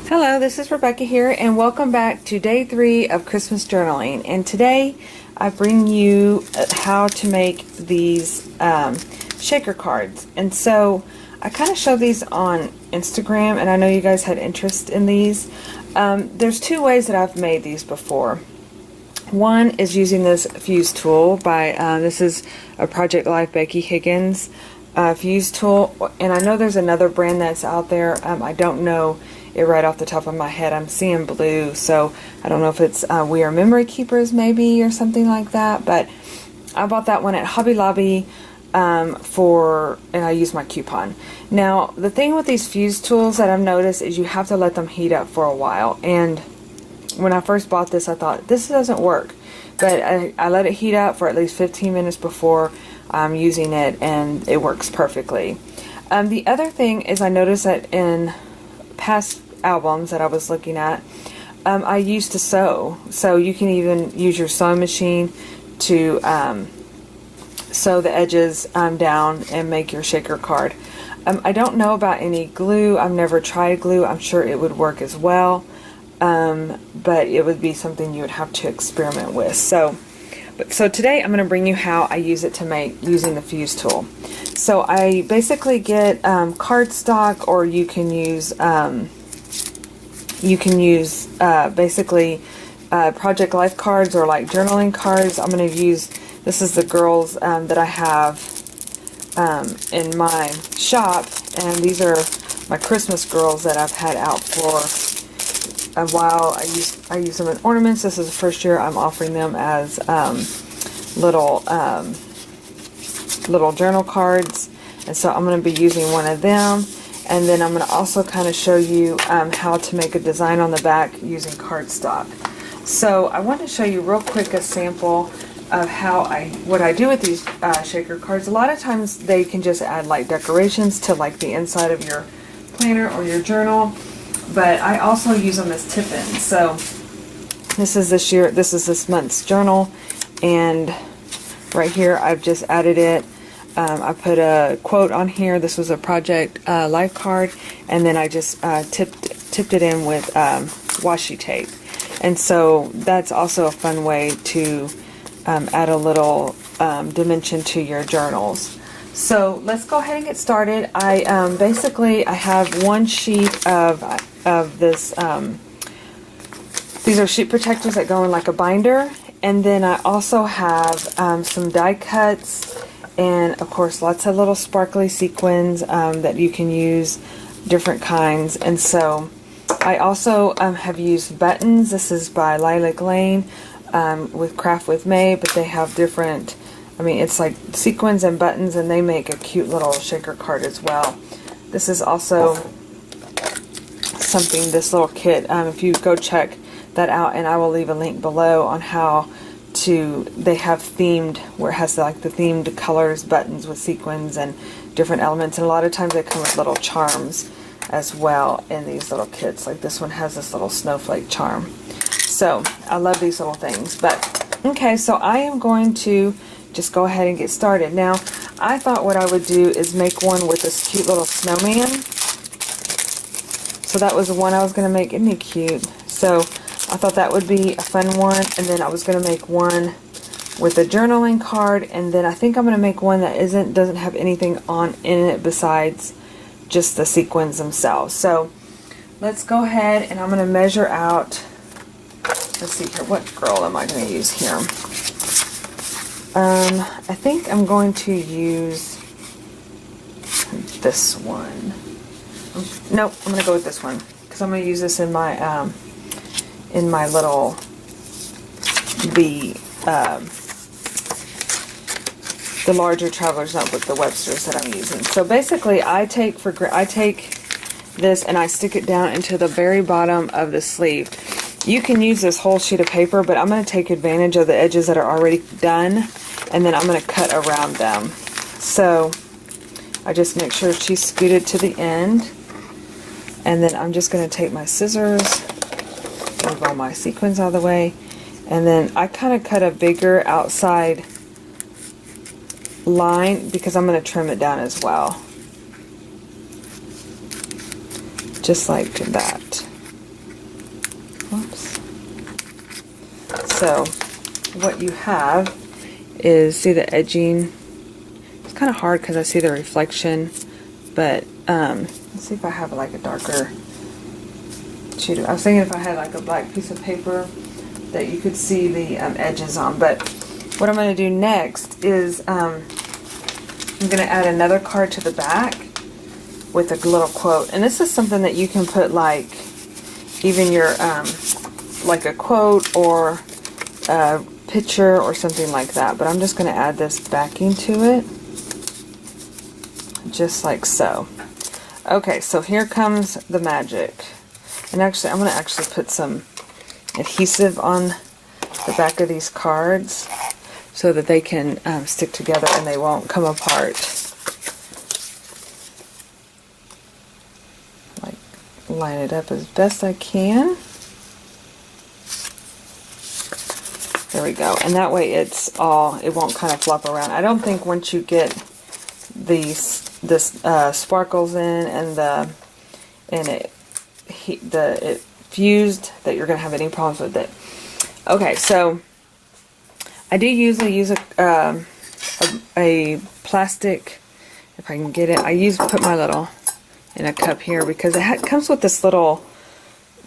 Hello, this is Rebecca here, and welcome back to day 3 of Christmas journaling. And today I bring you how to make these shaker cards. And so I kind of showed these on Instagram, and I know you guys had interest in these. There's two ways that I've made these before. One is using this fuse tool by this is a Project Life Becky Higgins fuse tool, and I know there's another brand that's out there. I don't know it right off the top of my head. I'm seeing blue, so I don't know if it's We Are Memory Keepers maybe or something like that, but I bought that one at Hobby Lobby and I used my coupon. Now the thing with these fuse tools that I've noticed is you have to let them heat up for a while, and when I first bought this I thought this doesn't work, but I let it heat up for at least 15 minutes before I'm using it, and it works perfectly. The other thing is I noticed that in past albums that I was looking at, I used to sew, so you can even use your sewing machine to sew the edges down and make your shaker card. I don't know about any glue. I've never tried glue. I'm sure it would work as well, but it would be something you would have to experiment with. So today I'm going to bring you how I use it to make using the fuse tool. So I basically get cardstock, or you can use basically Project Life cards or like journaling cards. I'm going to use, this is the girls that I have in my shop, and these are my Christmas girls that I've had out for a while. I use them in ornaments. This is the first year I'm offering them as little journal cards, and so I'm going to be using one of them. And then I'm going to also kind of show you how to make a design on the back using cardstock. So I want to show you real quick a sample of what I do with these shaker cards. A lot of times they can just add like decorations to like the inside of your planner or your journal, but I also use them as tip-ins. So this is this month's journal, and right here I've just added it. I put a quote on here. This was a Project Life card, and then I just tipped it in with washi tape. And so that's also a fun way to add a little dimension to your journals. So let's go ahead and get started. I basically I have one sheet of this. These are sheet protectors that go in like a binder, and then I also have some die cuts. And of course lots of little sparkly sequins that you can use, different kinds. And so I also have used buttons. This is by Lilac Lane with Craft with May, but they have different, it's like sequins and buttons, and they make a cute little shaker card as well. This is also something, this little kit, if you go check that out, and I will leave a link below on how they have themed, where it has like the themed colors, buttons with sequins and different elements, and a lot of times they come with little charms as well in these little kits. Like this one has this little snowflake charm. So I love these little things. But okay, so I am going to just go ahead and get started. Now I thought what I would do is make one with this cute little snowman. So that was the one I was going to make. Isn't he cute? So I thought that would be a fun one, and then I was going to make one with a journaling card, and then I think I'm going to make one that doesn't have anything in it besides just the sequins themselves. So let's go ahead, and I'm going to measure out, let's see here, what girl am I going to use here? I think I'm going to use this one. Nope, I'm going to go with this one, because I'm going to use this in my little the larger traveler's notebook, the Webster's that I'm using. So basically I take this and I stick it down into the very bottom of the sleeve. You can use this whole sheet of paper, but I'm going to take advantage of the edges that are already done, and then I'm going to cut around them. So I just make sure she's scooted to the end, and then I'm just going to take my scissors, move all my sequins out of the way, and then I kind of cut a bigger outside line because I'm going to trim it down as well, just like that. So what you have is, see the edging? It's kind of hard because I see the reflection, but let's see if I have like a darker sheet. I was thinking if I had like a black piece of paper that you could see the edges on, but what I'm going to do next is I'm going to add another card to the back with a little quote, and this is something that you can put like even your like a quote or a picture or something like that, but I'm just going to add this backing to it just like so. Okay, so here comes the magic, and actually I'm going to actually put some adhesive on the back of these cards so that they can stick together and they won't come apart. Like, line it up as best I can. There we go. And that way it won't kind of flop around. I don't think once you get this sparkles in and it fused that you're going to have any problems with it. Okay, so I do usually use a plastic, if I can get it. I put my little in a cup here because it comes with this little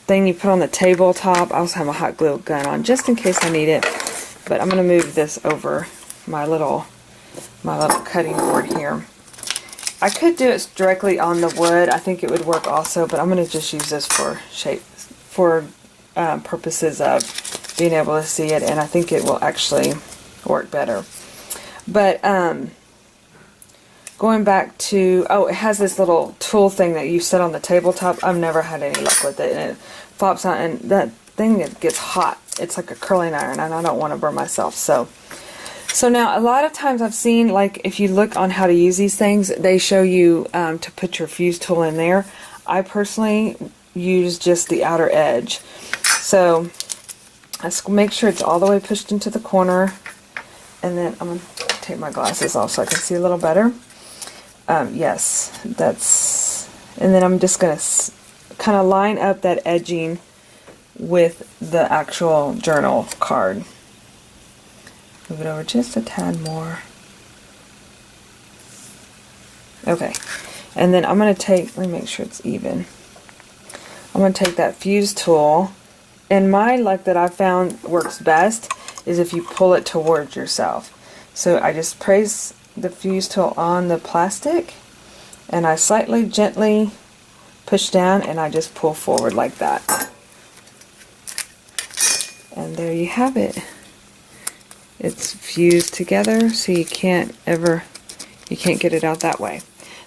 thing you put on the tabletop. I also have a hot glue gun on just in case I need it. But I'm going to move this over my little cutting board here. I could do it directly on the wood. I think it would work also, but I'm going to just use this for purposes of being able to see it, and I think it will actually work better. But going back to, it has this little tool thing that you set on the tabletop. I've never had any luck with it, and it flops out, and that thing, it gets hot. It's like a curling iron, and I don't want to burn myself. So now a lot of times I've seen, like if you look on how to use these things, they show you to put your fuse tool in there. I personally use just the outer edge. So let's make sure it's all the way pushed into the corner, and then I'm going to take my glasses off so I can see a little better. Yes, and then I'm just going to kind of line up that edging with the actual journal card. Move it over just a tad more. Okay, and then I'm going to take, let me make sure it's even. I'm going to take that fuse tool, and my luck that I found works best is if you pull it towards yourself. So I just place the fuse tool on the plastic, and I slightly gently push down, and I just pull forward like that. And there you have it. It's fused together, so you can't get it out that way.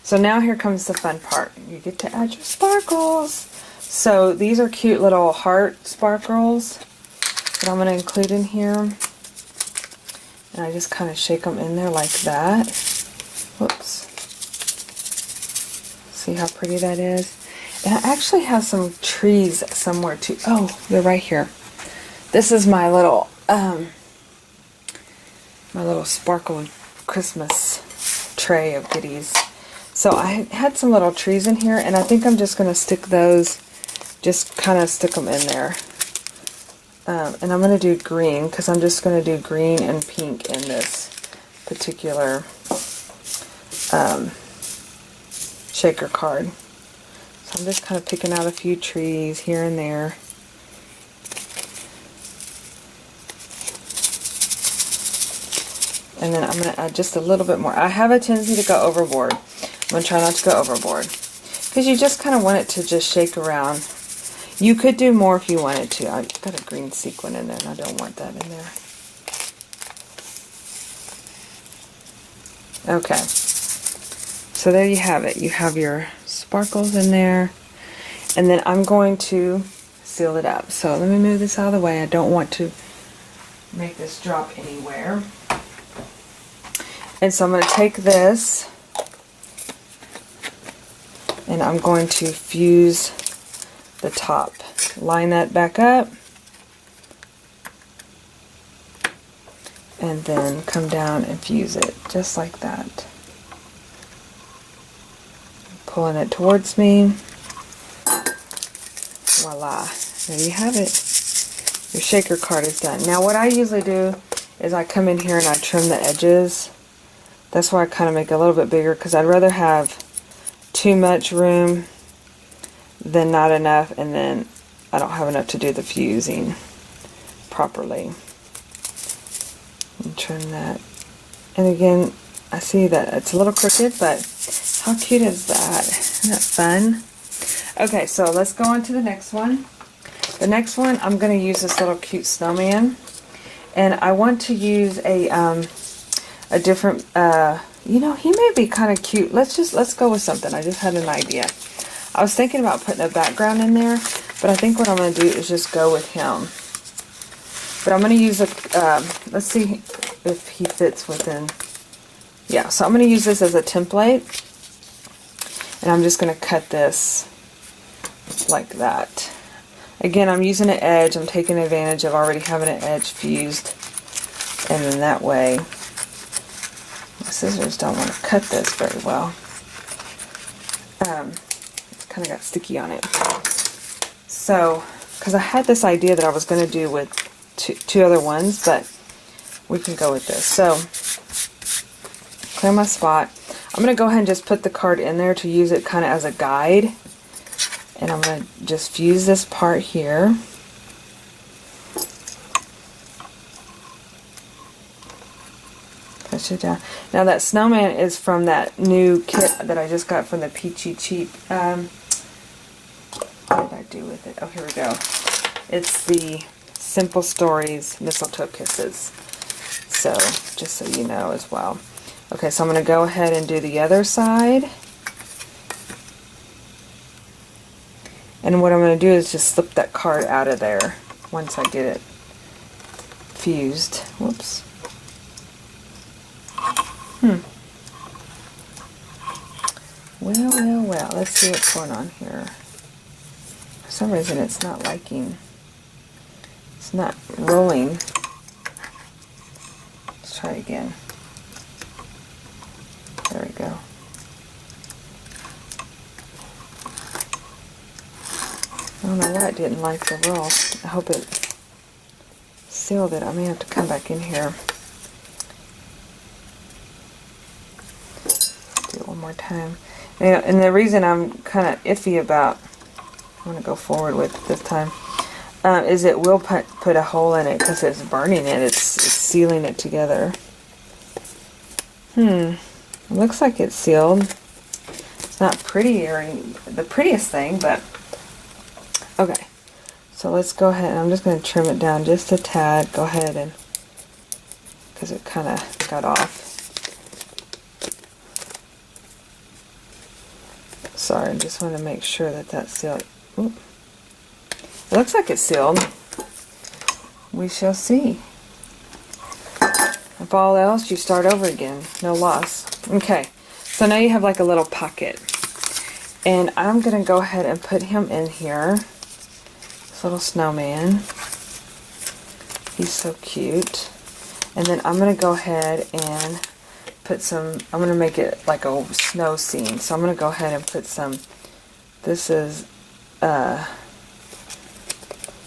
So now here comes the fun part. You get to add your sparkles. So these are cute little heart sparkles that I'm going to include in here. And I just kind of shake them in there like that. Whoops. See how pretty that is? And I actually have some trees somewhere too. Oh, they're right here. This is my little sparkle Christmas tray of goodies. So I had some little trees in here, and I think I'm just going to stick those, just kind of stick them in there. And I'm going to do green, because I'm just going to do green and pink in this particular shaker card. So I'm just kind of picking out a few trees here and there. And then I'm going to add just a little bit more. I have a tendency to go overboard. I'm going to try not to go overboard, because you just kind of want it to just shake around. You could do more if you wanted to. I've got a green sequin in there, and I don't want that in there. Okay. So there you have it. You have your sparkles in there. And then I'm going to seal it up. So let me move this out of the way. I don't want to make this drop anywhere. And so I'm going to take this, and I'm going to fuse the top. Line that back up, and then come down and fuse it, just like that. Pulling it towards me. Voila. There you have it. your shaker card is done. Now what I usually do is I come in here and I trim the edges. That's why I kind of make it a little bit bigger, because I'd rather have too much room than not enough, and then I don't have enough to do the fusing properly. And trim that. And again, I see that it's a little crooked, but how cute is that? Isn't that fun? Okay, so let's go on to the next one. The next one, I'm going to use this little cute snowman, and I want to use a different, you know, he may be kind of cute. Let's go with something. I just had an idea. I was thinking about putting a background in there, but I think what I'm going to do is just go with him. But I'm going to use a, let's see if he fits within, yeah, so I'm going to use this as a template, and I'm just going to cut this like that. Again, I'm using an edge. I'm taking advantage of already having an edge fused, and then that way my scissors don't want to cut this very well. It's kind of got sticky on it. So, because I had this idea that I was going to do with two other ones, but we can go with this. So, clear my spot. I'm going to go ahead and just put the card in there to use it kind of as a guide. And I'm going to just fuse this part here. Push it down. Now that snowman is from that new kit that I just got from the Peachy Cheap. What did I do with it? Oh, here we go. It's the Simple Stories Mistletoe Kisses. So, just so you know as well. Okay, so I'm going to go ahead and do the other side. And what I'm going to do is just slip that card out of there once I get it fused. Whoops. Well. Let's see what's going on here. For some reason it's not liking. It's not rolling. Let's try it again. There we go. I don't know why it didn't like the roll. I hope it sealed it. I may have to come back in here. Do it one more time. And the reason I'm kind of iffy about, I'm going to go forward with it this time, is it will put a hole in it because it's burning it. It's sealing it together. It looks like it's sealed. It's not pretty or the prettiest thing, but okay. So let's go ahead. I'm just going to trim it down just a tad. Go ahead and, because it kind of got off. Sorry, I just want to make sure that that's sealed. Oop. It looks like it's sealed. We shall see. If all else, you start over again. No loss. Okay, so now you have like a little pocket. And I'm going to go ahead and put him in here. This little snowman. He's so cute. And then I'm going to go ahead and put some, I'm going to make it like a snow scene. So I'm going to go ahead and put some, this is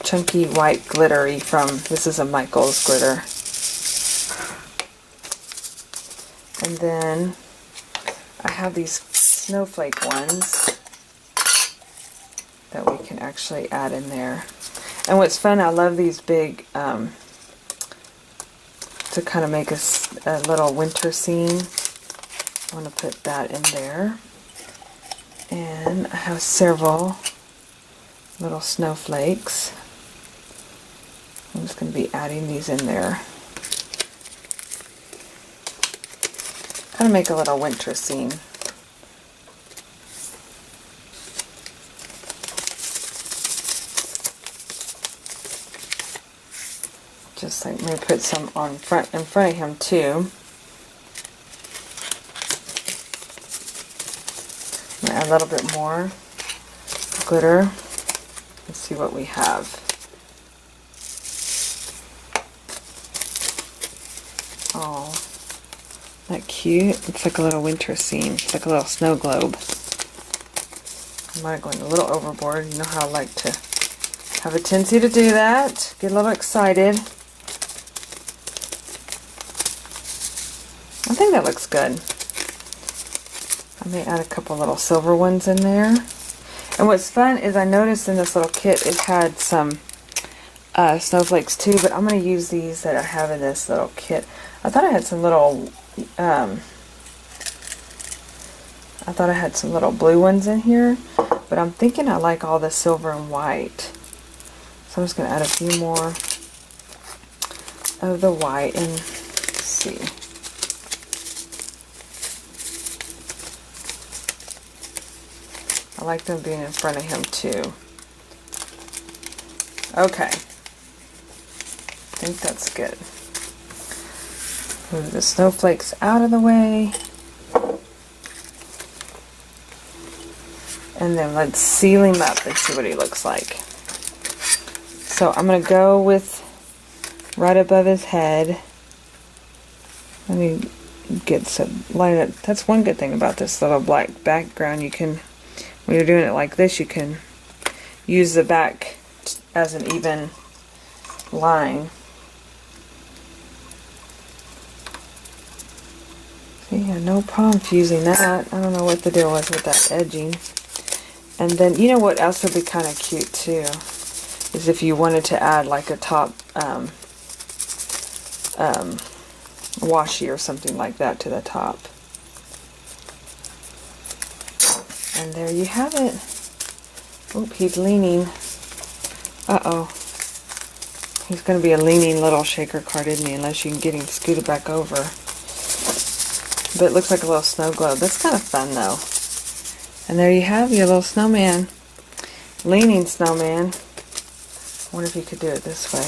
chunky white glittery from, this is a Michaels glitter. And then I have these snowflake ones that we can actually add in there. And what's fun, I love these big, to kind of make a little winter scene. I want to put that in there. And I have several little snowflakes. I'm just going to be adding these in there. Kind of make a little winter scene. Just like maybe put some on in front of him too. I'm gonna add a little bit more glitter. Let's see what we have. Oh, isn't that cute? It's like a little winter scene. It's like a little snow globe. I might have gone a little overboard. You know how I like to have a tendency to do that. Get a little excited. I think that looks good. I may add a couple little silver ones in there. And what's fun is I noticed in this little kit it had some snowflakes too, but I'm going to use these that I have in this little kit. I thought I had some little blue ones in here, but I'm thinking I like all the silver and white. So I'm just going to add a few more of the white and see. I like them being in front of him too. Okay. I think that's good. Move the snowflakes out of the way. And then let's seal him up and see what he looks like. So I'm going to go with right above his head. Let me get some light up. That's one good thing about this little black background. You can, when you're doing it like this, you can use the back as an even line. See, yeah, no problem fusing that. I don't know what the deal was with that edging. And then, you know what else would be kind of cute too, is if you wanted to add like a top washi or something like that to the top. And there you have it. Oop, he's leaning. Uh-oh. He's going to be a leaning little shaker card, isn't he? Unless you can get him scooted back over. But it looks like a little snow globe. That's kind of fun though. And there you have your little snowman. Leaning snowman. I wonder if you could do it this way.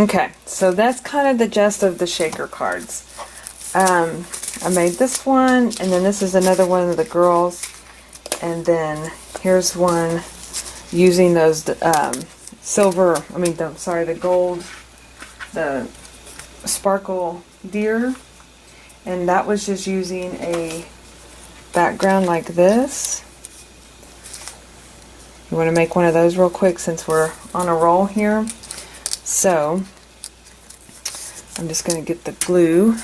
Okay, so that's kind of the gist of the shaker cards. I made this one, and then this is another one of the girls. And then here's one using those the gold, the sparkle deer. And that was just using a background like this. You want to make one of those real quick since we're on a roll here. So I'm just going to get the glue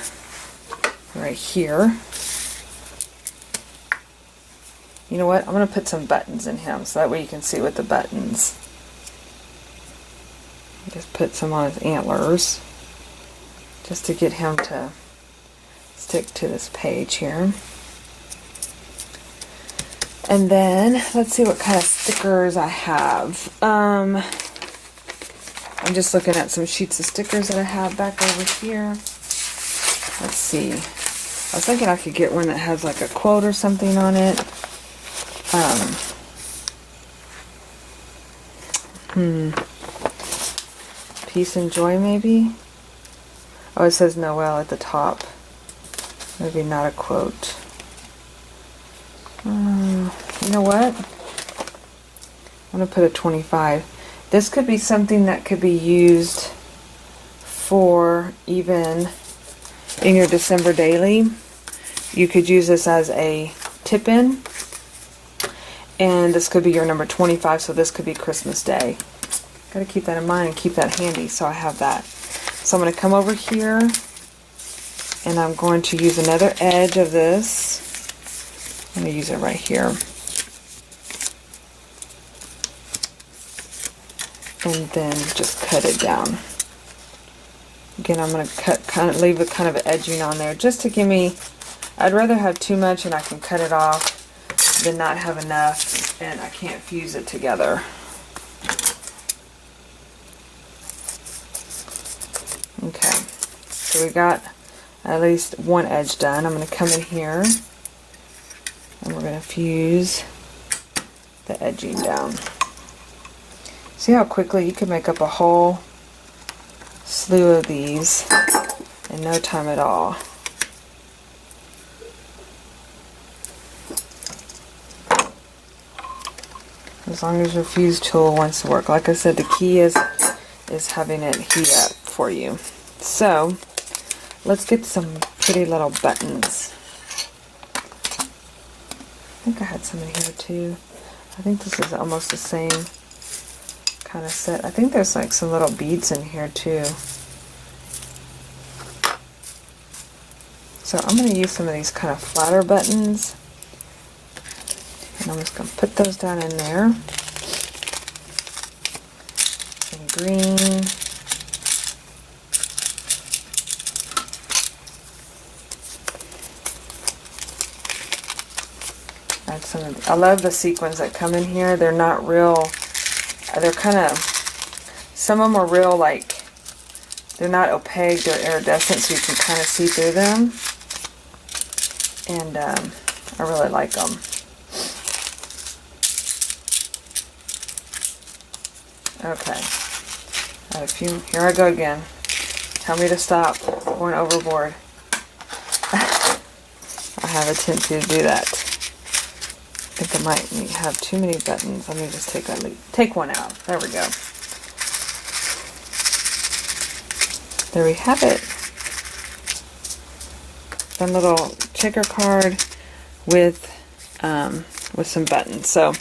right here. You know what? I'm going to put some buttons in him so that way you can see with the buttons. Just put some on his antlers just to get him to stick to this page here. And then let's see what kind of stickers I have. I'm just looking at some sheets of stickers that I have back over here. Let's see. I was thinking I could get one that has like a quote or something on it. Peace and joy maybe? Oh, it says Noel at the top. Maybe not a quote. You know what? I'm going to put a 25. This could be something that could be used for even in your December daily. You could use this as a tip-in. And this could be your number 25, so this could be Christmas Day. Got to keep that in mind and keep that handy, so I have that. So I'm going to come over here, and I'm going to use another edge of this. I'm going to use it right here. And then just cut it down. Again, I'm going to leave a kind of edging on there just to give me, I'd rather have too much and I can cut it off than not have enough and I can't fuse it together. Okay, so we got at least one edge done. I'm going to come in here and we're going to fuse the edging down. See how quickly you can make up a whole slew of these in no time at all. As long as your fuse tool wants to work. Like I said, the key is having it heat up for you. So let's get some pretty little buttons. I think I had some in here too. I think this is almost the same kind of set. I think there's like some little beads in here too. So I'm going to use some of these kind of flatter buttons. And I'm just going to put those down in there. And green. Add some of the, I love the sequins that come in here. They're not real, they're kind of, some of them are real, like, they're not opaque, they're iridescent, so you can kind of see through them. And I really like them. Okay. Add a few. Here I go again. Tell me to stop going overboard. I have a tendency to do that. I think I might have too many buttons. Let me just take one out. There we go. There we have it. Fun little checker card with some buttons. So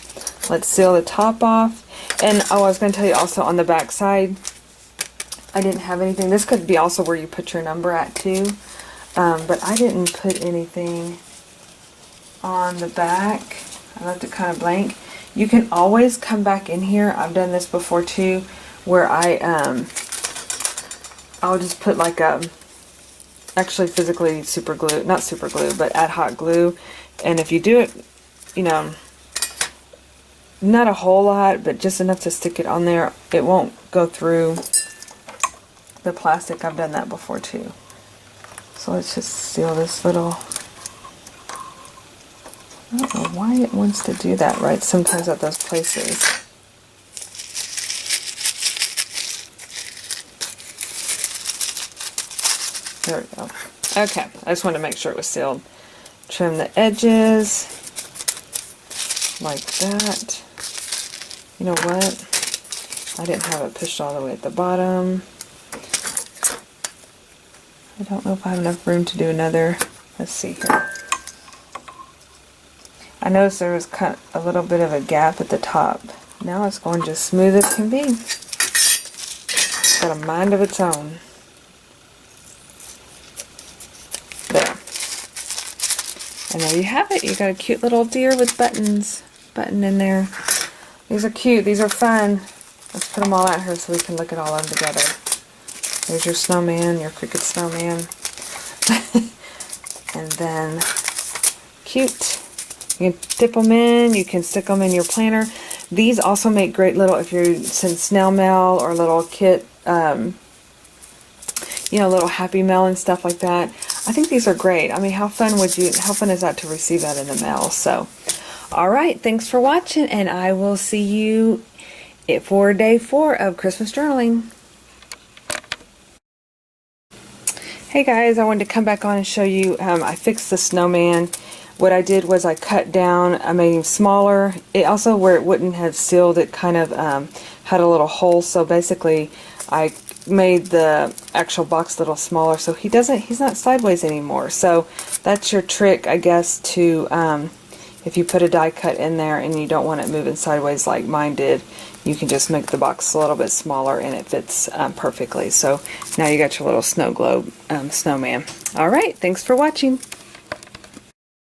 let's seal the top off. And oh, I was going to tell you also on the back side, I didn't have anything. This could be also where you put your number at too. But I didn't put anything on the back. I left it kind of blank. You can always come back in here. I've done this before too, where I'll just put like actually physically super glue, not super glue, but ad hoc glue. And if you do it, you know, not a whole lot, but just enough to stick it on there, it won't go through the plastic. I've done that before too. So let's just seal this little, I don't know why it wants to do that right sometimes at those places. There we go. Okay, I just wanted to make sure it was sealed. Trim the edges like that. You know what? I didn't have it pushed all the way at the bottom. I don't know if I have enough room to do another. Let's see here. I noticed there was kind of a little bit of a gap at the top. Now it's going just smooth as can be. It's got a mind of its own. There. And there you have it. You got a cute little deer with buttons. Button in there. These are cute. These are fun. Let's put them all out here so we can look at all of them together. There's your snowman, your cricket snowman. And then, cute. You can dip them in. You can stick them in your planner. These also make great little, if you're send snail mail or little kit, you know, little happy mail and stuff like that. I think these are great. I mean, how fun is that to receive that in the mail? So, all right. Thanks for watching, and I will see you for day 4 of Christmas journaling. Hey guys, I wanted to come back on and show you, I fixed the snowman. What I did was I cut down, I made him smaller. It also, where it wouldn't have sealed, it kind of had a little hole. So basically, I made the actual box a little smaller, so he's not sideways anymore. So that's your trick, I guess, to if you put a die cut in there and you don't want it moving sideways like mine did, you can just make the box a little bit smaller and it fits perfectly. So now you got your little snow globe snowman. All right, thanks for watching.